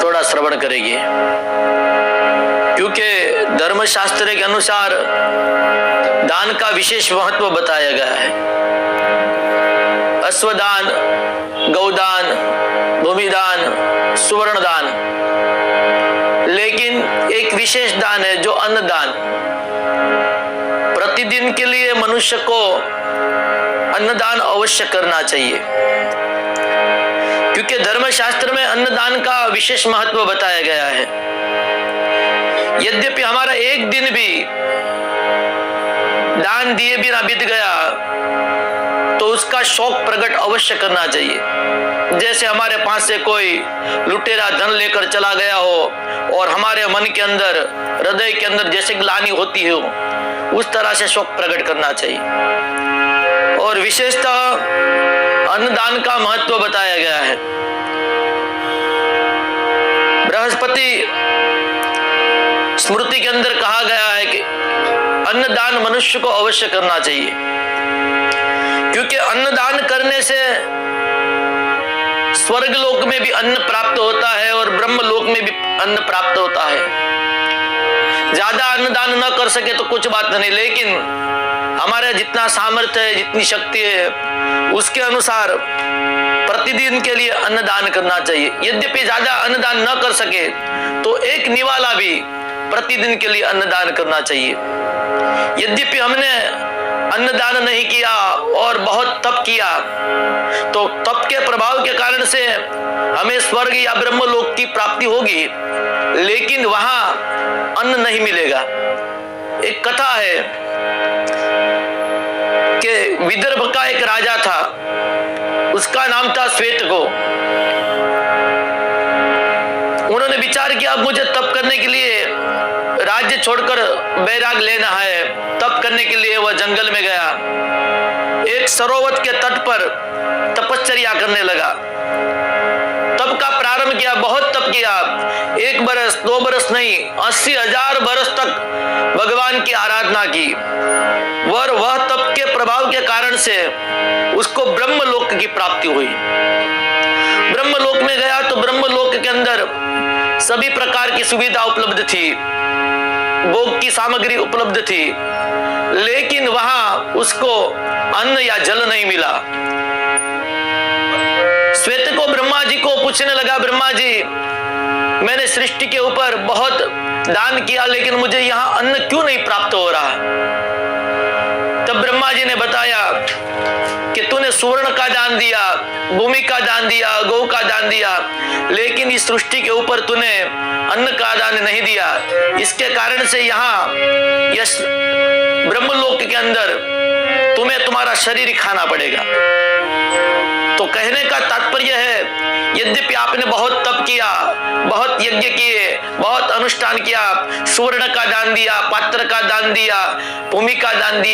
थोड़ा श्रवण करेंगे, क्योंकि धर्मशास्त्र के अनुसार दान का विशेष महत्व बताया गया है। अश्वदान, गौदान, भूमिदान, सुवर्ण दान, लेकिन एक विशेष दान है जो अन्नदान। प्रतिदिन के लिए मनुष्य को अन्नदान अवश्य करना चाहिए, क्योंकि धर्मशास्त्र में अन्नदान का विशेष महत्व बताया गया है। यद्यपि हमारा एक दिन भी दान दिए बिना बीत गया तो उसका शौक प्रकट अवश्य करना चाहिए। जैसे हमारे पास से कोई लुटेरा धन लेकर चला गया हो और हमारे मन के अंदर, हृदय के अंदर जैसे ग्लानि होती हो, उस तरह से शौक प्रकट करना चाहिए। और विशेषतः अन्नदान का महत्व बताया गया है। बृहस्पति स्मृति के अंदर कहा गया है कि अन्नदान मनुष्य को अवश्य करना चाहिए, क्योंकि अन्नदान करने से स्वर्ग लोक में भी अन्न प्राप्त होता है और ब्रह्म लोक में भी अन्न प्राप्त होता है। ज्यादा अन्नदान न कर सके तो कुछ बात नहीं, लेकिन हमारे जितना सामर्थ्य है, जितनी शक्ति है, उसके अनुसार प्रतिदिन के लिए अन्नदान करना चाहिए। यद्यपि ज्यादा अन्नदान न कर सके तो एक निवाला भी प्रतिदिन के लिए अन्नदान करना चाहिए। यद्यपि हमने अन्नदान नहीं किया और बहुत तप किया तो तप के प्रभाव के कारण से हमें स्वर्ग या ब्रह्मलोक की प्राप्ति होगी, लेकिन वहां अन्न नहीं मिलेगा। एक कथा है कि विदर्भ का एक राजा था, उसका नाम था श्वेतको। उन्होंने विचार किया अब मुझे तप करने के लिए राज्य छोड़कर बैराग लेना है। तप करने के लिए वह जंगल में गया, एक सरोवर के तट पर तपश्चर्या करने लगा। तप का प्रारंभ किया, बहुत तप किया, 1 बरस 2 बरस नहीं, 80,000 बरस तक भगवान की आराधना की। और वह तप के प्रभाव के कारण से उसको ब्रह्मलोक की प्राप्ति हुई। ब्रह्मलोक में गया तो ब्रह्मलोक के अंदर सभी प्रकार की सुविधा उपलब्ध थी, भोग की सामग्री उपलब्ध थी, लेकिन वहां उसको अन्न या जल नहीं मिला। श्वेत को ब्रह्मा जी को पूछने लगा, ब्रह्मा जी मैंने सृष्टि के ऊपर बहुत दान किया, लेकिन मुझे यहाँ अन्न क्यों नहीं प्राप्त हो रहा? तब ब्रह्मा जी ने बताया कि तूने सुवर्ण का दान दिया, भूमि का दान दिया, गौ का दान दिया, लेकिन इस सृष्टि के ऊपर तूने अन्न का दान नहीं दिया। इसके कारण से यहाँ यश ब्रह्मलोक के अंदर तुम्हें तुम्हारा शरीर खाना पड़ेगा। तो कहने का तात्पर्य है, यद्यपि आपने बहुत तप किया, बहुत यज्ञ किए, बहुत अनुष्ठान किया, सुवर्ण का दान दिया, पात्र का दान दिया, भूमि का दान दिया,